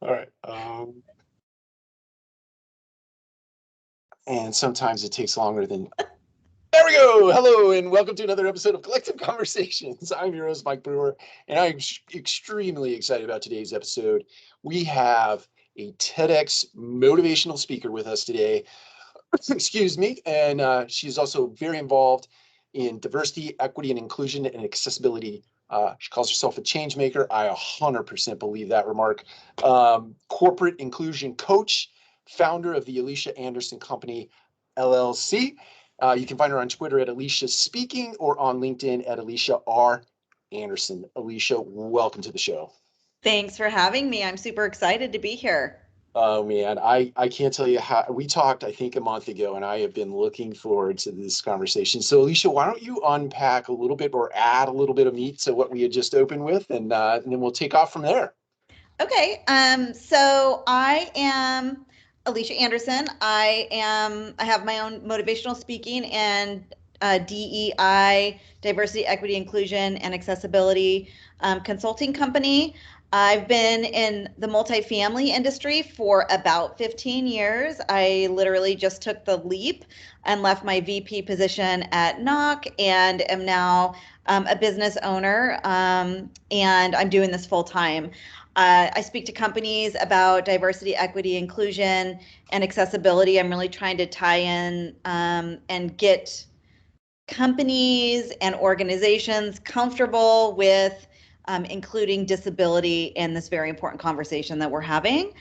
All right. And sometimes it takes longer than. There we go. Hello, and welcome to another episode of Collective Conversations. I'm your host, Mike Brewer, and I'm extremely excited about today's episode. We have a TEDx motivational speaker with us today. Excuse me. And she's also very involved in diversity, equity, and inclusion and accessibility. She calls herself a change maker. I 100% believe that remark. Corporate inclusion coach, founder of the Alycia Anderson Company, LLC. You can find her on Twitter at Alycia Speaking or on LinkedIn at Alycia R. Anderson. Alycia, welcome to the show. Thanks for having me. I'm super excited to be here. Oh man, I can't tell you how we talked, I think a month ago, and I have been looking forward to this conversation. So Alycia, why don't you unpack a little bit or add a little bit of meat to what we had just opened with, and then we'll take off from there. Okay. So I am Alycia Anderson. I have my own motivational speaking and DEI, diversity, equity, inclusion, and accessibility consulting company. I've been in the multifamily industry for about 15 years. I literally just took the leap and left my VP position at Knock and am now a business owner, and I'm doing this full time. I speak to companies about diversity, equity, inclusion, and accessibility. I'm really trying to tie in and get companies and organizations comfortable with including disability in this very important conversation that we're having.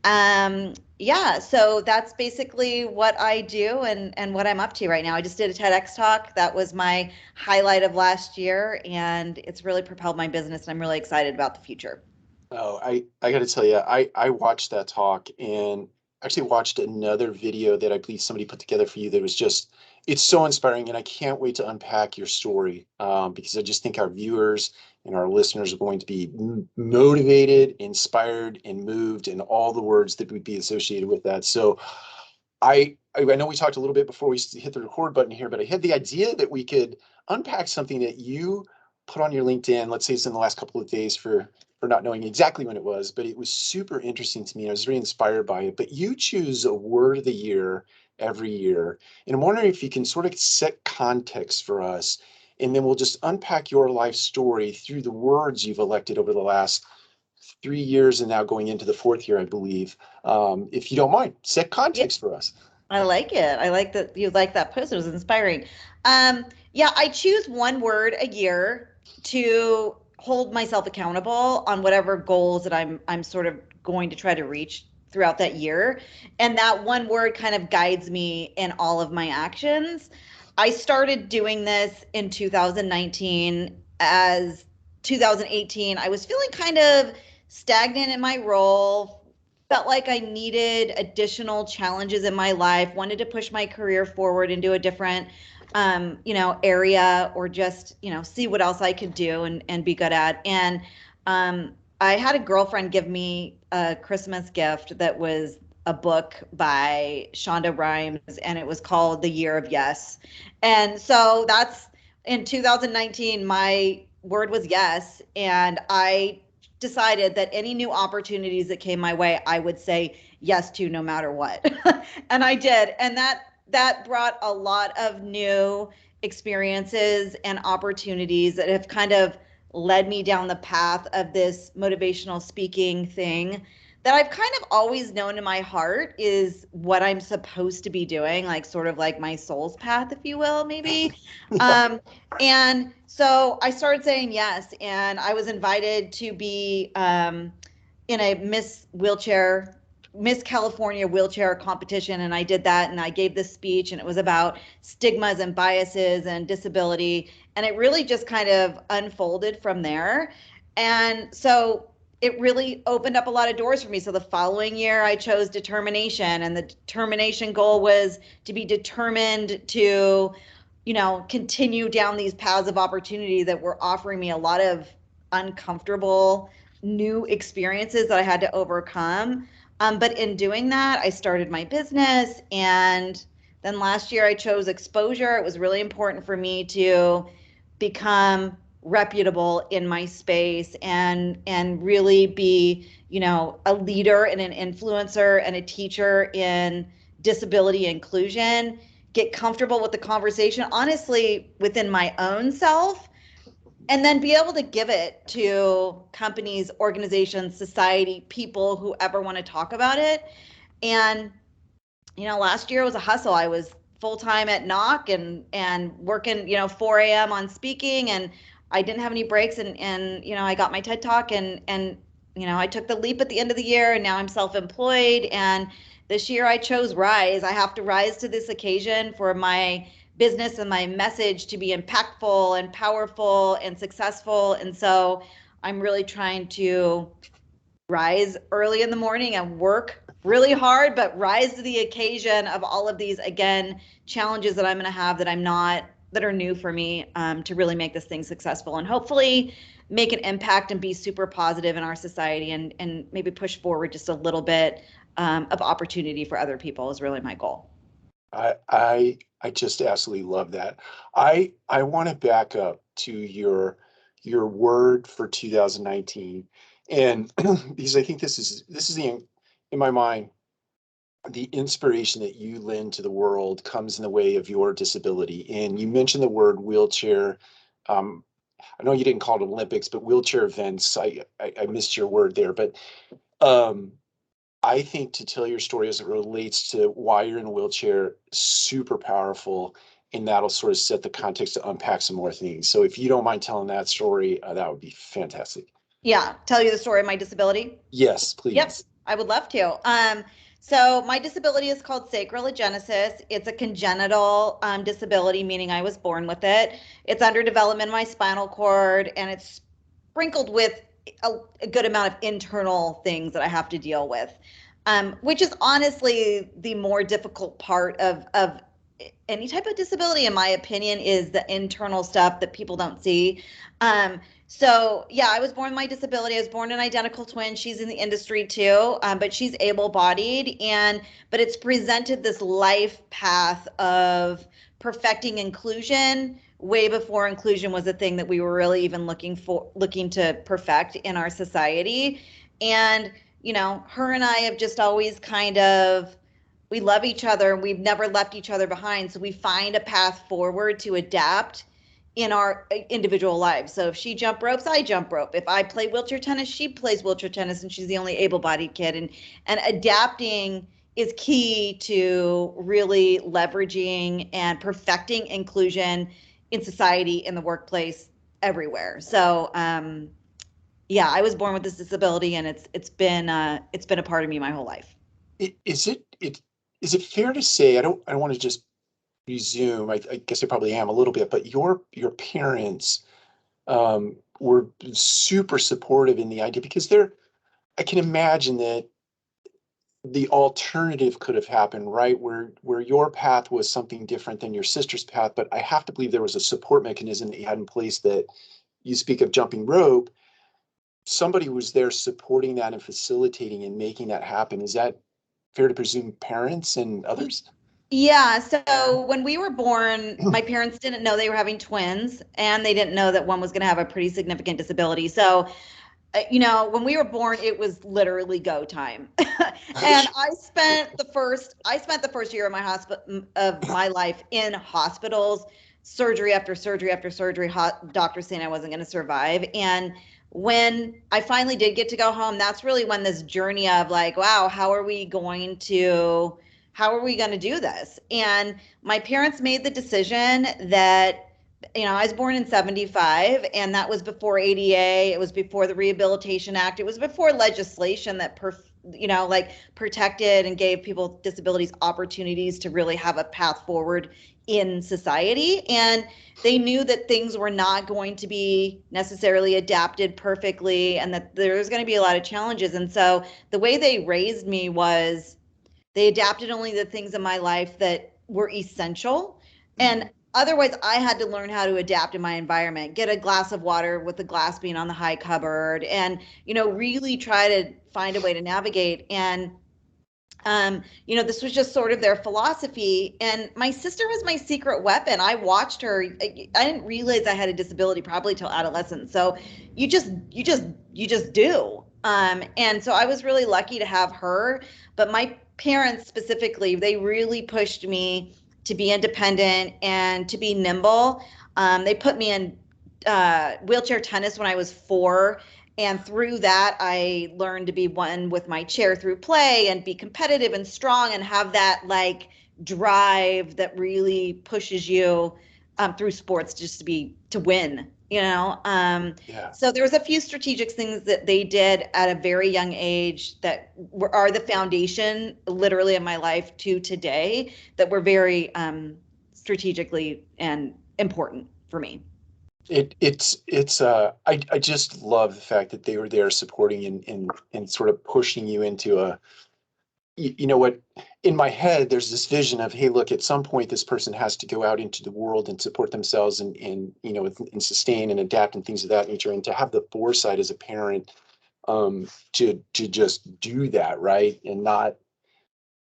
Yeah, so that's basically what I do and what I'm up to right now. I just did a TEDx talk. That was my highlight of last year, and it's really propelled my business, and I'm really excited about the future. Oh, I got to tell you, I watched that talk and actually watched another video that I believe somebody put together for you that was just, it's so inspiring, and I can't wait to unpack your story because I just think our viewers and our listeners are going to be motivated, inspired, and moved, and all the words that would be associated with that. So I know we talked a little bit before we hit the record button here, but I had the idea that we could unpack something that you put on your LinkedIn. Let's say it's in the last couple of days for not knowing exactly when it was, but it was super interesting to me. I was very inspired by it. But you choose a word of the year every year, and I'm wondering if you can sort of set context for us, and then we'll just unpack your life story through the words you've elected over the last 3 years and now going into the fourth year, I believe. If you don't mind, set Yeah, context for us. I like it. I like that you like that post. It was inspiring. Yeah, I choose one word a year to hold myself accountable on whatever goals that I'm sort of going to try to reach throughout that year. And that one word kind of guides me in all of my actions. I started doing this in 2019. As 2018, I was feeling kind of stagnant in my role, felt like I needed additional challenges in my life, wanted to push my career forward into a different area, or just, see what else I could do and be good at. And I had a girlfriend give me a Christmas gift that was a book by Shonda Rhimes, and it was called The Year of Yes. And so that's in 2019, my word was yes. And I decided that any new opportunities that came my way, I would say yes to no matter what. And I did. And that brought a lot of new experiences and opportunities that have kind of led me down the path of this motivational speaking thing that I've kind of always known in my heart is what I'm supposed to be doing, like sort of like my soul's path, if you will, maybe. Um, and so I started saying yes, and I was invited to be in a Miss California wheelchair competition, and I did that, and I gave this speech, and it was about stigmas and biases and disability, and it really just kind of unfolded from there. And so it really opened up a lot of doors for me. So the following year, I chose determination, and the determination goal was to be determined to, continue down these paths of opportunity that were offering me a lot of uncomfortable new experiences that I had to overcome. But in doing that, I started my business. And then last year, I chose exposure. It was really important for me to become reputable in my space and really be, you know, a leader and an influencer and a teacher in disability inclusion, get comfortable with the conversation, honestly, within my own self, and then be able to give it to companies, organizations, society, people who ever want to talk about it. And you know, last year was a hustle. I was full time at Knock and working, you know, 4 a.m. on speaking, and I didn't have any breaks. And you know, I got my TED Talk, and you know, I took the leap at the end of the year, and now I'm self-employed. And this year I chose Rise. I have to rise to this occasion for my business and my message to be impactful and powerful and successful. And so I'm really trying to rise early in the morning and work really hard, but rise to the occasion of all of these, again, challenges that I'm going to have that I'm not, that are new for me, to really make this thing successful and hopefully make an impact and be super positive in our society, and maybe push forward just a little bit of opportunity for other people is really my goal. I just absolutely love that. I want to back up to your word for 2019, and because I think this is the, in my mind, the inspiration that you lend to the world comes in the way of your disability. And you mentioned the word wheelchair. Um, I know you didn't call it Olympics, but wheelchair events. I missed your word there, but um, I think to tell your story as it relates to why you're in a wheelchair, super powerful, and that'll sort of set the context to unpack some more things. So if you don't mind telling that story, that would be fantastic. Yeah, tell you the story of my disability. Yes, Yep, please. I would love to. So my disability is called sacral agenesis. It's a congenital disability, meaning I was born with it. It's underdevelopment in my spinal cord, and it's sprinkled with a good amount of internal things that I have to deal with, which is honestly the more difficult part of any type of disability, in my opinion, is the internal stuff that people don't see. So yeah, I was born with my disability. I was born an identical twin. She's in the industry too, but she's able-bodied, and but it's presented this life path of perfecting inclusion way before inclusion was a thing that we were really even looking to perfect in our society. And you know, her and I have just always kind of, we love each other and we've never left each other behind. So we find a path forward to adapt in our individual lives. So if she jump ropes, I jump rope. If I play wheelchair tennis, she plays wheelchair tennis, and she's the only able-bodied kid. And adapting is key to really leveraging and perfecting inclusion in society, in the workplace, everywhere. So yeah, I was born with this disability, and it's been a part of me my whole life. Is it fair to say, I don't want to just presume, I guess I probably am a little bit, but your parents were super supportive in the idea, because I can imagine that the alternative could have happened, right? Where your path was something different than your sister's path, but I have to believe there was a support mechanism that you had in place. That you speak of jumping rope, somebody was there supporting that and facilitating and making that happen. Is that fair to presume, parents and others? Yeah, so when we were born, my parents didn't know they were having twins, and they didn't know that one was going to have a pretty significant disability. So, you know, when we were born, it was literally go time. And I spent the first year of my hospital of my life in hospitals, surgery after surgery after surgery, doctors saying I wasn't going to survive. And when I finally did get to go home, that's really when this journey of like, wow, how are we going to do this? And my parents made the decision that, you know, I was born in 75, and that was before ADA, it was before the Rehabilitation Act, it was before legislation that like protected and gave people with disabilities opportunities to really have a path forward in society. And they knew that things were not going to be necessarily adapted perfectly, and that there's going to be a lot of challenges. And so the way they raised me was, they adapted only the things in my life that were essential. And otherwise, I had to learn how to adapt in my environment, get a glass of water with the glass being on the high cupboard, and, you know, really try to find a way to navigate. And This was just sort of their philosophy. And my sister was my secret weapon. I watched her. I didn't realize I had a disability probably till adolescence. So you just do. And so I was really lucky to have her. But my parents specifically, they really pushed me to be independent and to be nimble. They put me in wheelchair tennis when I was 4, and through that, I learned to be one with my chair through play and be competitive and strong and have that like drive that really pushes you through sports just to win, Yeah. So there was a few strategic things that they did at a very young age that are the foundation literally of my life to today that were very strategically and important for me. I just love the fact that they were there supporting and sort of pushing you into you know what, in my head, there's this vision of, hey, look, at some point this person has to go out into the world and support themselves and sustain and adapt and things of that nature. And to have the foresight as a parent, to just do that, right? And not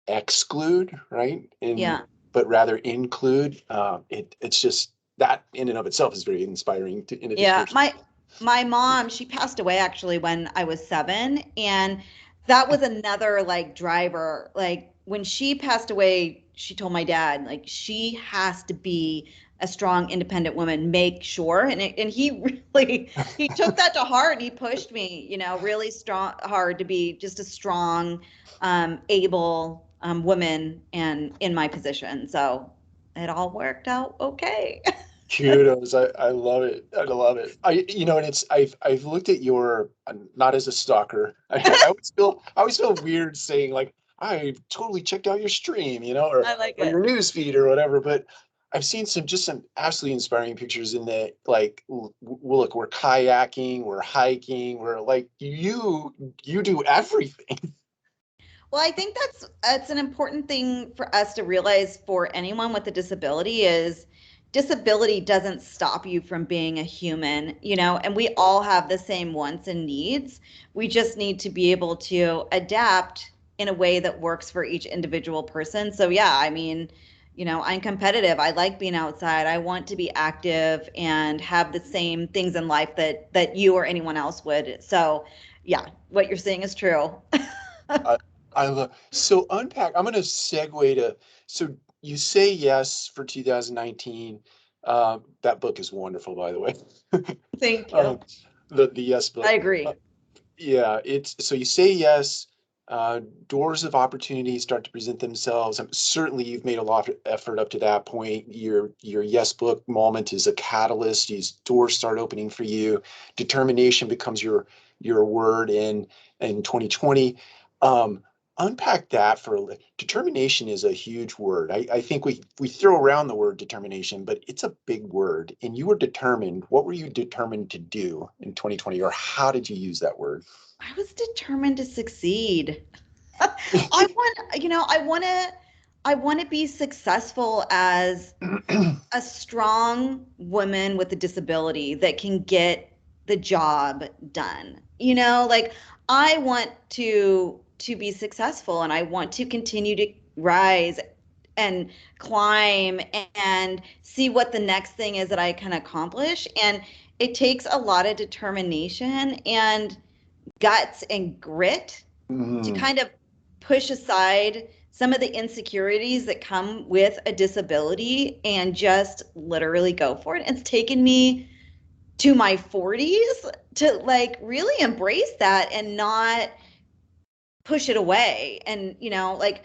exclude, right? And Yeah. but rather include. It's just that in and of itself is very inspiring in addition Yeah, to my mom, she passed away actually when I was 7, and that was another like driver. Like when she passed away, she told my dad like she has to be a strong, independent woman. Make sure, and he really he took that to heart. And he pushed me, really strong, hard to be just a strong, able woman and in my position. So it all worked out okay. kudos. I love it. I love it. And I've looked at your, not as a stalker. I always feel weird saying like, I totally checked out your stream, I like or it. your news feed or whatever. But I've seen some absolutely inspiring pictures in that, like, look, we're kayaking, we're hiking, we're like, you do everything. Well, I think that's an important thing for us to realize for anyone with a disability is disability doesn't stop you from being a human, and we all have the same wants and needs. We just need to be able to adapt in a way that works for each individual person. So yeah, I mean, I'm competitive. I like being outside. I want to be active and have the same things in life that you or anyone else would. So, yeah, what you're saying is true. I, I love, so unpack. I'm going to segue to, so you say yes for 2019. That book is wonderful, by the way. Thank uh, you. the yes I book. agree. Yeah, it's so you say yes, doors of opportunity start to present themselves. Certainly you've made a lot of effort up to that point. Your yes book moment is a catalyst. These doors start opening for you. Determination becomes your word in 2020. Um, Unpack that for determination is a huge word. I think we throw around the word determination, but it's a big word. And you were determined. What were you determined to do in 2020, or how did you use that word? I was determined to succeed. I want to be successful as a strong woman with a disability that can get the job done. Like I want to be successful and I want to continue to rise and climb and see what the next thing is that I can accomplish. And it takes a lot of determination and guts and grit to Mm, kind of push aside some of the insecurities that come with a disability and just literally go for it. It's taken me to my 40s to like really embrace that and not push it away. And, like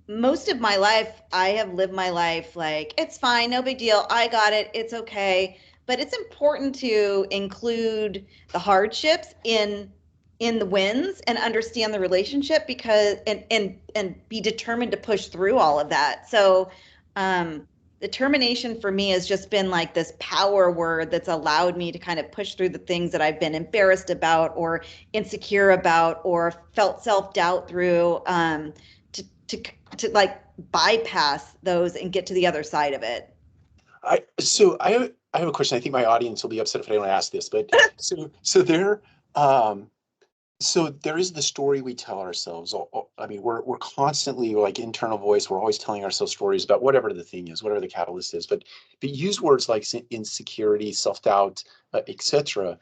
most of my life, I have lived my life like, it's fine, no big deal. I got it. It's okay. But it's important to include the hardships in the wins and understand the relationship because and be determined to push through all of that. So um determination for me has just been like this power word that's allowed me to kind of push through the things that I've been embarrassed about or insecure about or felt self-doubt through to to to like bypass those and get to the other side of it. I have a question. I think my audience will be upset if I don't ask this, but so there, um, So there is the story we tell ourselves. I mean, we're constantly like internal voice. We're always telling ourselves stories about whatever the thing is, whatever the catalyst is. But use words like insecurity, self-doubt, etc.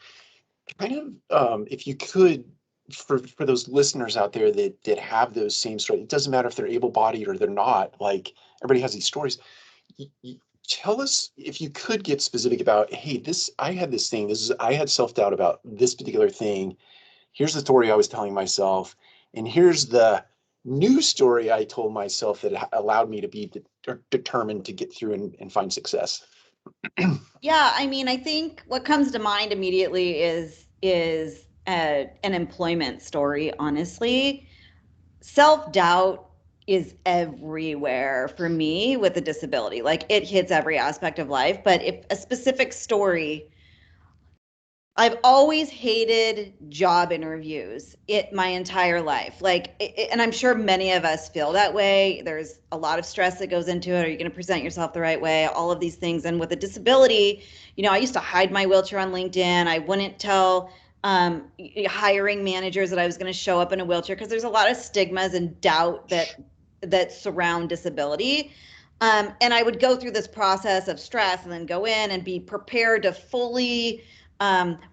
Kind of, if you could, for those listeners out there that have those same stories, it doesn't matter if they're able-bodied or they're not. Like everybody has these stories. Tell us if you could get specific about, hey, this I had this thing. I had self-doubt about this particular thing. Here's the story I was telling myself, and here's the new story I told myself that allowed me to be determined to get through and find success. Yeah, I mean, I think what comes to mind immediately is an employment story, honestly. Self-doubt is everywhere for me with a disability. Like it hits every aspect of life, but if a specific story, I've always hated job interviews my entire life. And I'm sure many of us feel that way. There's a lot of stress that goes into it. Are you going to present yourself the right way? All of these things. And with a disability, I used to hide my wheelchair on LinkedIn. I wouldn't tell hiring managers that I was going to show up in a wheelchair because there's a lot of stigmas and doubt that surround disability. And I would go through this process of stress and then go in and be prepared to fully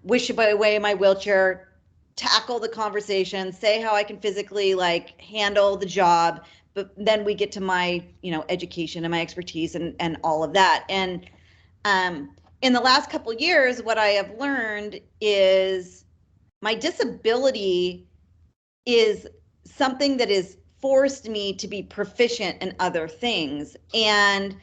wish away my wheelchair, tackle the conversation, say how I can physically like handle the job. But then we get to my, education and my expertise and all of that. And in the last couple of years, what I have learned is my disability is something that has forced me to be proficient in other things. And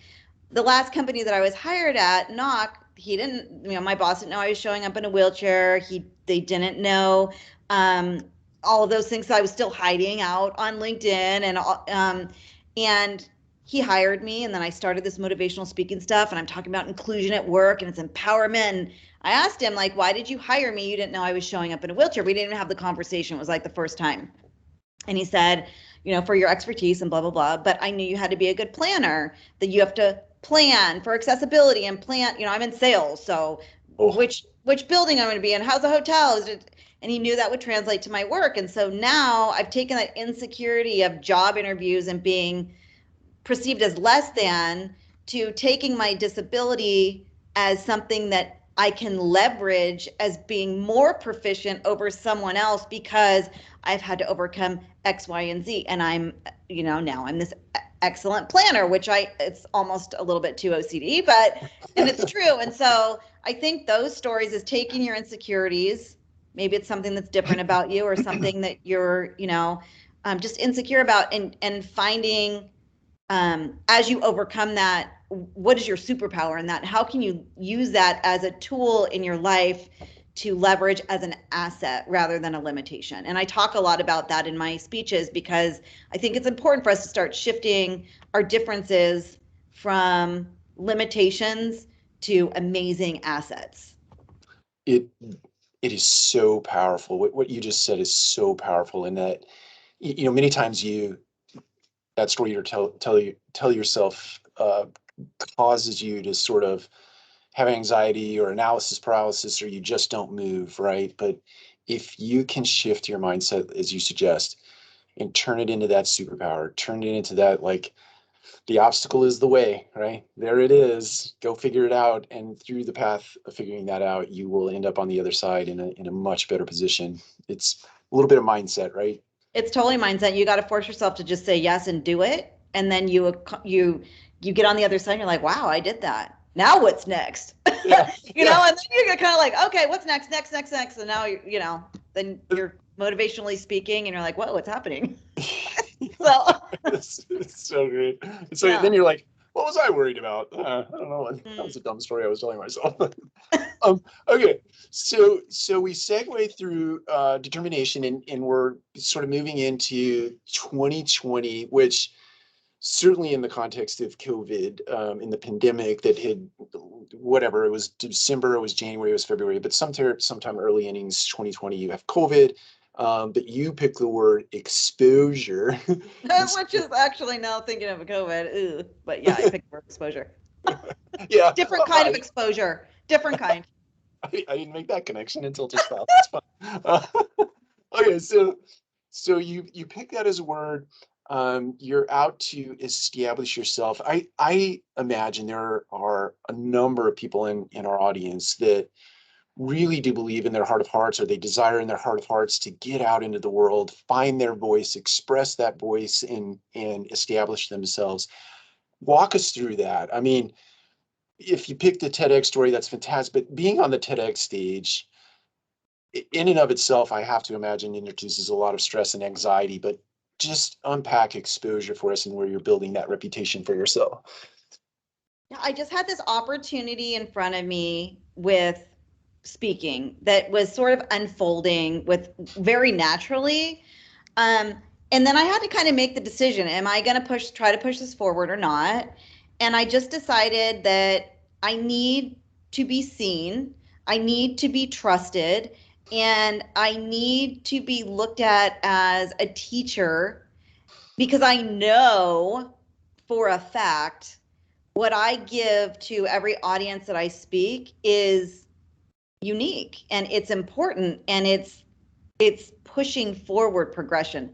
the last company that I was hired at, Knock, he didn't, my boss didn't know I was showing up in a wheelchair. They didn't know all of those things. So I was still hiding out on LinkedIn and he hired me, and then I started this motivational speaking stuff, and I'm talking about inclusion at work and it's empowerment. And I asked him, like, why did you hire me? You didn't know I was showing up in a wheelchair. We didn't even have the conversation. It was like the first time. And he said, for your expertise and blah, blah, blah. But I knew you had to be a good planner, that you have to plan for accessibility and plan, I'm in sales. So Oh, which building I'm going to be in, how's the hotel? And he knew that would translate to my work. And so now I've taken that insecurity of job interviews and being perceived as less than to taking my disability as something that I can leverage as being more proficient over someone else because I've had to overcome X, Y, and Z. And now I'm this excellent planner, which it's almost a little bit too OCD, and it's true. And so I think those stories is taking your insecurities, maybe it's something that's different about you or something that you're, just insecure about, and finding as you overcome that, what is your superpower in that? How can you use that as a tool in your life to leverage as an asset rather than a limitation? And I talk a lot about that in my speeches because I think it's important for us to start shifting our differences from limitations to amazing assets. it it is so powerful. What you just said is so powerful in that, many times that story you tell yourself causes you to sort of have anxiety or analysis paralysis, or you just don't move, right? But if you can shift your mindset, as you suggest, and turn it into that superpower, turn it into that, like, the obstacle is the way, right? There it is. Go figure it out. And through the path of figuring that out, you will end up on the other side in a much better position. It's a little bit of mindset, right? It's totally mindset. You got to force yourself to just say yes and do it, and then you get on the other side and you're like, wow, I did that. Now what's next? Yeah. Yeah. And then you're kind of like, okay, what's next, and now then you're motivationally speaking and you're like, whoa, what's happening? So It's so great. So yeah. then you're like, what was I worried about? I don't know. That Mm. was a dumb story I was telling myself. Okay, so we segue through determination, and we're sort of moving into 2020, which certainly in the context of COVID, in the pandemic that had, whatever, it was December, it was January, it was February, but sometime early innings 2020, you have COVID. But you pick the word exposure. Which is actually now thinking of COVID. Ew. But yeah, I picked for exposure. Yeah, Different kind of exposure. Different kind. I didn't make that connection until just now. That's fun. Okay, so you pick that as a word. You're out to establish yourself. I imagine there are a number of people in our audience that really do believe in their heart of hearts, or they desire in their heart of hearts to get out into the world, find their voice, express that voice, and establish themselves. Walk us through that. I mean, if you pick the TEDx story, that's fantastic. But being on the TEDx stage, in and of itself, I have to imagine introduces a lot of stress and anxiety. But just unpack exposure for us and where you're building that reputation for yourself. Yeah, I just had this opportunity in front of me with speaking that was sort of unfolding with very naturally. Um, and then I had to kind of make the decision, am I going to try to push this forward or not? And I just decided that I need to be seen, I need to be trusted, and I need to be looked at as a teacher because I know for a fact what I give to every audience that I speak is unique and it's important and it's pushing forward progression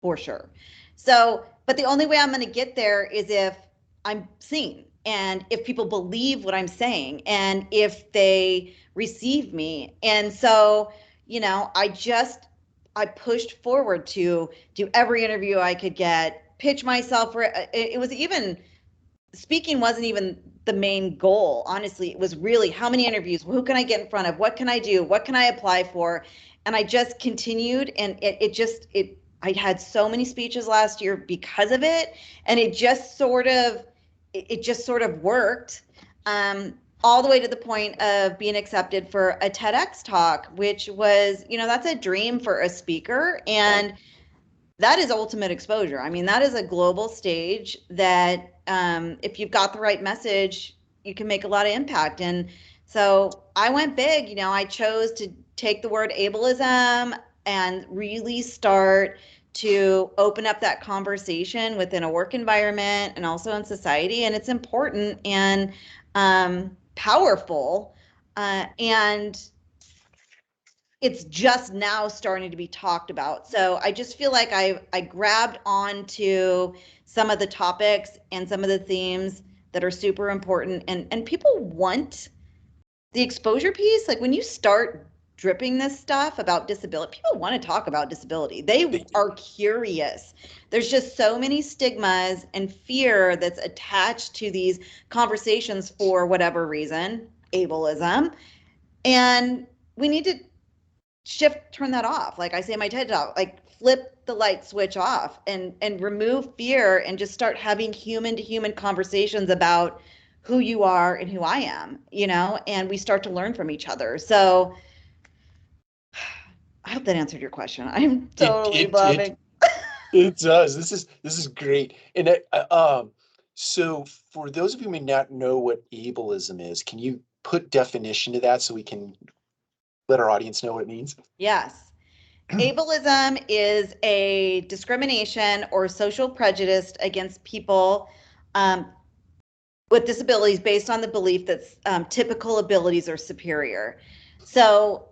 for sure. So, but the only way I'm going to get there is if I'm seen and if people believe what I'm saying and if they receive me. And so, I pushed forward to do every interview I could get, pitch myself for it. It was even speaking wasn't even the main goal. Honestly, it was really how many interviews, who can I get in front of, what can I do, what can I apply for? And I just continued and I had so many speeches last year because of it. And it just sort of worked. All the way to the point of being accepted for a TEDx talk, which was, that's a dream for a speaker. And that is ultimate exposure. I mean, that is a global stage that if you've got the right message, you can make a lot of impact. And so I went big. I chose to take the word ableism and really start to open up that conversation within a work environment and also in society. And it's important and powerful. And it's just now starting to be talked about. So I just feel like I grabbed onto some of the topics and some of the themes that are super important and people want the exposure piece. Like when you start dripping this stuff about disability, people want to talk about disability. They are curious. There's just so many stigmas and fear that's attached to these conversations for whatever reason, ableism. And we need to turn that off. Like I say in my TED talk, like flip the light switch off and remove fear and just start having human to human conversations about who you are and who I am, and we start to learn from each other. So I hope that answered your question. I'm It totally it it bobbing. it does. This is great. And so for those of you who may not know what ableism is, can you put definition to that so we can let our audience know what it means? Yes. Ableism is a discrimination or social prejudice against people with disabilities based on the belief that typical abilities are superior. So,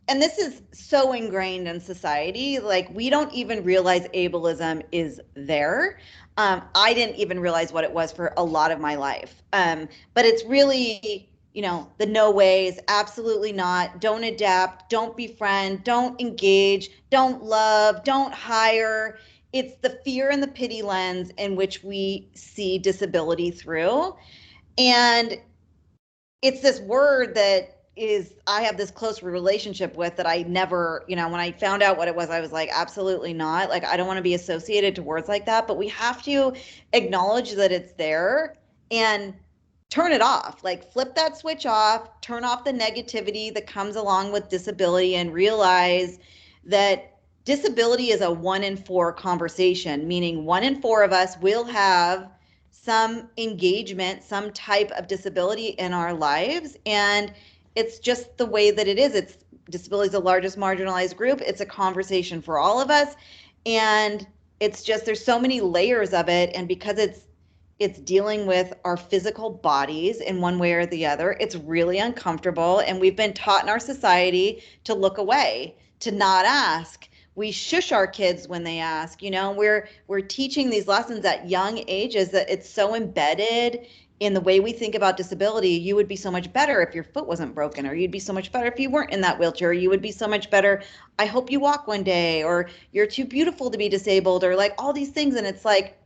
and this is so ingrained in society, like we don't even realize ableism is there. I didn't even realize what it was for a lot of my life. But it's really, the no ways, absolutely not, don't adapt, don't befriend, don't engage, don't love, don't hire. It's the fear and the pity lens in which we see disability through. And it's this word that I have this close relationship with that I never, when I found out what it was, I was like, absolutely not. Like, I don't want to be associated to words like that, but we have to acknowledge that it's there and turn it off. Like, flip that switch off, turn off the negativity that comes along with disability, and realize that disability is a 1 in 4 conversation, meaning 1 in 4 of us will have some engagement, some type of disability in our lives. And it's just the way that it is. It's disability is the largest marginalized group. It's a conversation for all of us. And it's just, there's so many layers of it. And because it's dealing with our physical bodies in one way or the other, it's really uncomfortable. And we've been taught in our society to look away, to not ask. We shush our kids when they ask. We're teaching these lessons at young ages that it's so embedded in the way we think about disability. You would be so much better if your foot wasn't broken, or you'd be so much better if you weren't in that wheelchair. You would be so much better. I hope you walk one day, or you're too beautiful to be disabled, or like all these things. And it's like,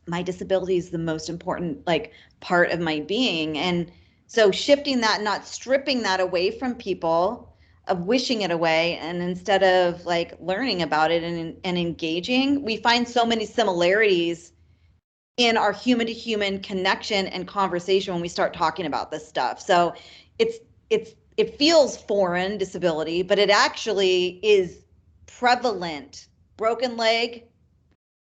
my disability is the most important like part of my being. And so shifting that, not stripping that away from people, of wishing it away, and instead of like learning about it and engaging, we find so many similarities in our human to human connection and conversation when we start talking about this stuff. So it feels foreign, disability, but it actually is prevalent. Broken leg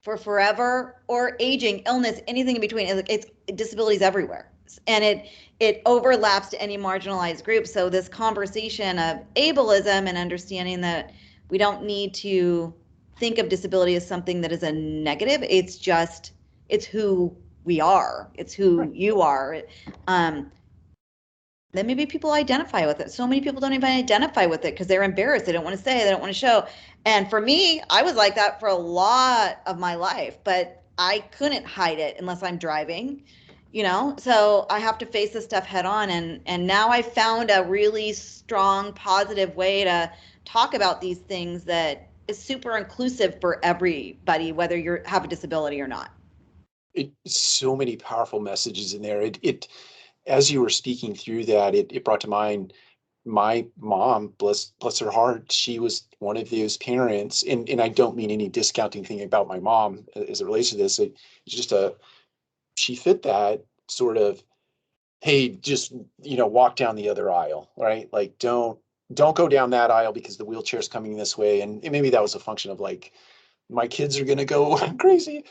for forever, or aging, illness, anything in between. It's disabilities everywhere, and it overlaps to any marginalized group. So this conversation of ableism and understanding that we don't need to think of disability as something that is a negative. It's who we are. It's who you are. Then maybe people identify with it. So many people don't even identify with it because they're embarrassed. They don't want to say, they don't want to show. And for me, I was like that for a lot of my life, but I couldn't hide it unless I'm driving, so I have to face this stuff head on. And now I found a really strong, positive way to talk about these things that is super inclusive for everybody, whether you have a disability or not. So many powerful messages in there. It as you were speaking through that, it brought to mind my mom, bless her heart. She was one of those parents, and I don't mean any discounting thing about my mom as it relates to this. It's just she fit that sort of, hey, just walk down the other aisle, right? Like don't go down that aisle because the wheelchair's coming this way. And maybe that was a function of like, my kids are gonna go crazy,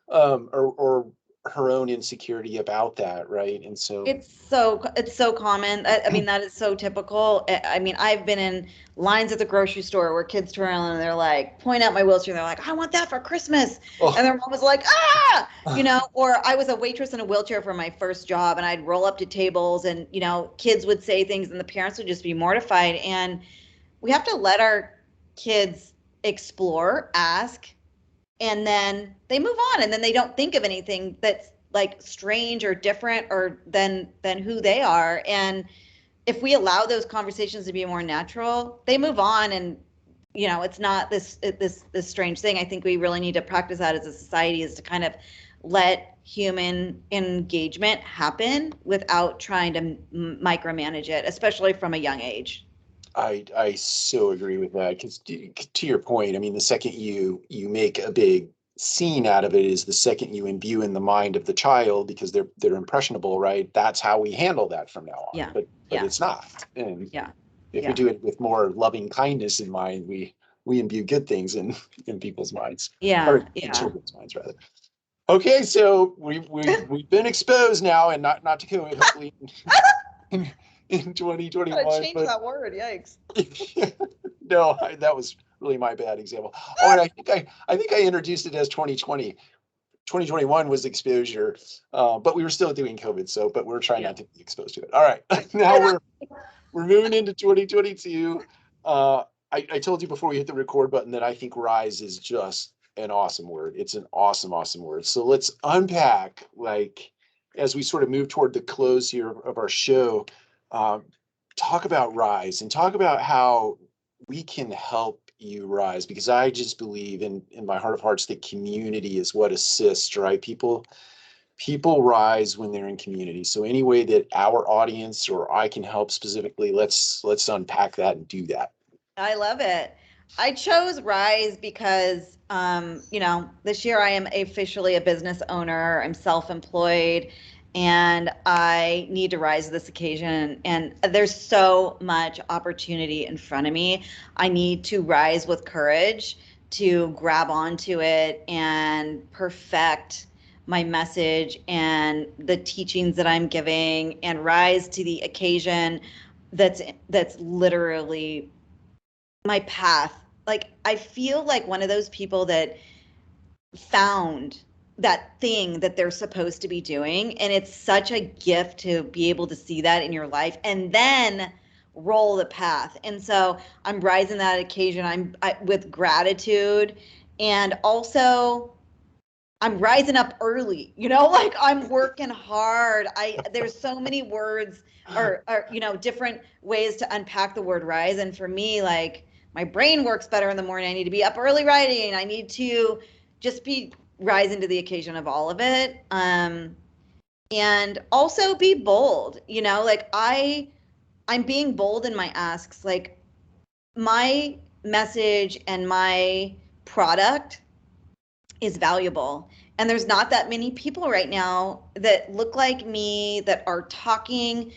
or her own insecurity about that, right? And so It's so common. I mean, that is so typical. I mean, I've been in lines at the grocery store where kids turn around and they're like, point out my wheelchair. And they're like, I want that for Christmas. And their mom was like, ah, or I was a waitress in a wheelchair for my first job, and I'd roll up to tables, and, kids would say things and the parents would just be mortified. And we have to let our kids explore, ask, and then they move on, and then they don't think of anything that's like strange or different or than who they are. And if we allow those conversations to be more natural, they move on. And it's not this strange thing. I think we really need to practice that as a society, is to kind of let human engagement happen without trying to micromanage it, especially from a young age. I so agree with that, because to your point, I mean, the second you make a big scene out of it is the second you imbue in the mind of the child, because they're impressionable, right? That's how we handle that from now on. Yeah. But Yeah. it's not. And Yeah. if we Yeah. do it with more loving kindness in mind, we imbue good things in people's minds, or Yeah. in Yeah. children's minds rather. Okay, so we've been exposed now, and not to go hopefully in Gotta 2021, change but that word. Yikes. no, that was really my bad example. Oh, and I think I introduced it as 2020. 2021 was exposure, but we were still doing COVID. So, but we're trying Yeah. not to be exposed to it. All right, now we're moving into 2022. I told you before we hit the record button that I think rise is just an awesome word. It's an awesome, awesome word. So let's unpack, like, as we sort of move toward the close here of our show, um, talk about rise and talk about how we can help you rise, because I just believe in my heart of hearts that community is what assists, right? People rise when they're in community. So any way that our audience or I can help specifically, let's unpack that and do that. I love it. I chose Rise because, this year I am officially a business owner. I'm self-employed, and I need to rise to this occasion. And there's so much opportunity in front of me. I need to rise with courage to grab onto it and perfect my message and the teachings that I'm giving, and rise to the occasion that's literally my path. Like, I feel like one of those people that found that thing that they're supposed to be doing, and it's such a gift to be able to see that in your life and then roll the path. And so I'm rising that occasion. With gratitude, and also I'm rising up early, like I'm working hard. There's so many words or different ways to unpack the word rise. And for me, like my brain works better in the morning. I need to be up early writing. I need to just be rising to the occasion of all of it. And also be bold, like I'm being bold in my asks. Like my message and my product is valuable. And there's not that many people right now that look like me that are talking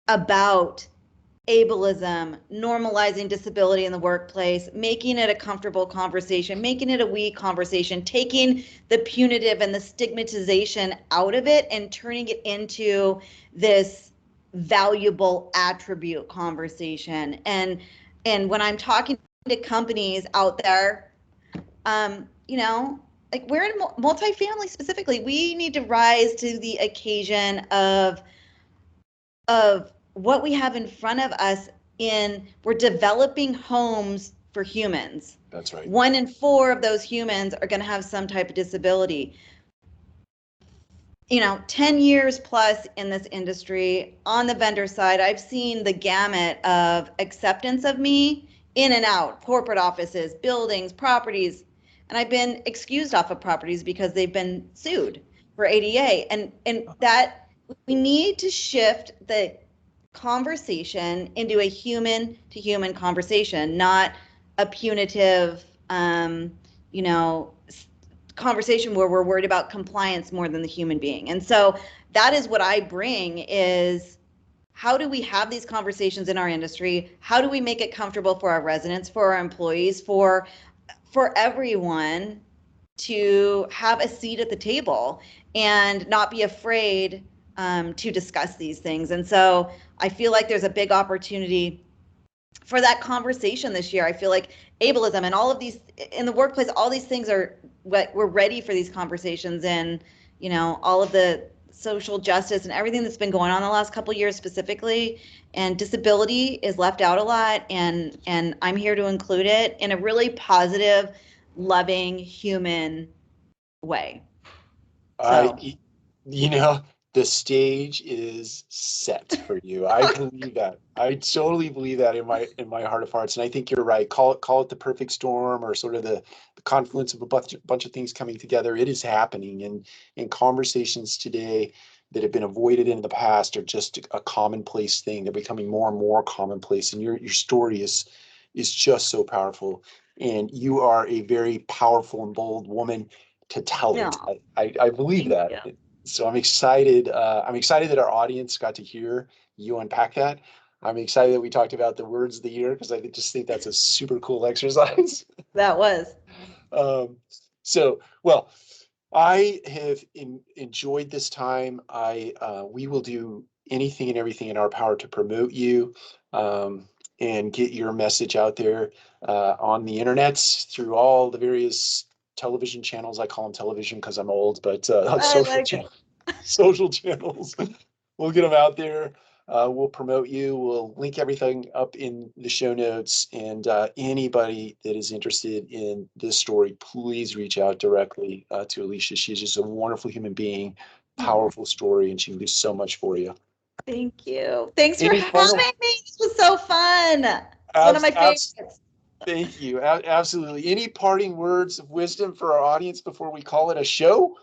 about ableism, normalizing disability in the workplace, making it a comfortable conversation, making it a we conversation, taking the punitive and the stigmatization out of it and turning it into this valuable attribute conversation. And when I'm talking to companies out there, like we're in multifamily specifically, we need to rise to the occasion of what we have in front of us. We're developing homes for humans. That's right. 1 in 4 of those humans are going to have some type of disability. 10 years plus in this industry, on the vendor side, I've seen the gamut of acceptance of me in and out, corporate offices, buildings, properties, and I've been excused off of properties because they've been sued for ADA. And that we need to shift the conversation into a human to human conversation, not a punitive, conversation where we're worried about compliance more than the human being. And so that is what I bring is, how do we have these conversations in our industry? How do we make it comfortable for our residents, for our employees, for everyone to have a seat at the table and not be afraid to discuss these things? And so I feel like there's a big opportunity for that conversation this year. I feel like ableism and all of these in the workplace, all these things are what we're ready for, these conversations. And all of the social justice and everything that's been going on the last couple of years specifically, and disability is left out a lot, and I'm here to include it in a really positive, loving, human way. So The stage is set for you. I believe that. I totally believe that in my heart of hearts. And I think you're right. Call it the perfect storm, or sort of the confluence of a bunch of things coming together. It is happening, and in conversations today that have been avoided in the past are just a commonplace thing. They're becoming more and more commonplace. And your story is just so powerful. And you are a very powerful and bold woman to tell it. no, I believe thank that. you. So I'm excited. I'm excited that our audience got to hear you unpack that. I'm excited that we talked about the words of the year, because I just think that's a super cool exercise. That was. Well, I have enjoyed this time. We will do anything and everything in our power to promote you, and get your message out there on the internet through all the various television channels. I call them television because I'm old, but social channels. We'll get them out there. We'll promote you. We'll link everything up in the show notes. And anybody that is interested in this story, please reach out directly to Alycia. She's just a wonderful human being, powerful story, and she can do so much for you. Thank you. Thanks for Any having me. This was so fun. It's one of my favorites. Thank you. Absolutely. Any parting words of wisdom for our audience before we call it a show?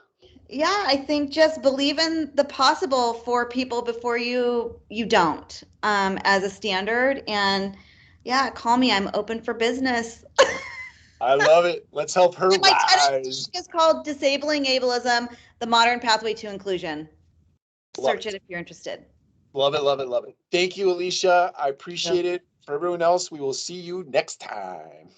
Yeah, I think just believe in the possible for people before you don't, as a standard. And yeah, call me. I'm open for business. I love it. Let's help her And my rise. TEDx is called Disabling Ableism, the Modern Pathway to Inclusion. Love Search it if you're interested. Love it, love it, love it. Thank you, Alycia. I appreciate it. For everyone else, we will see you next time.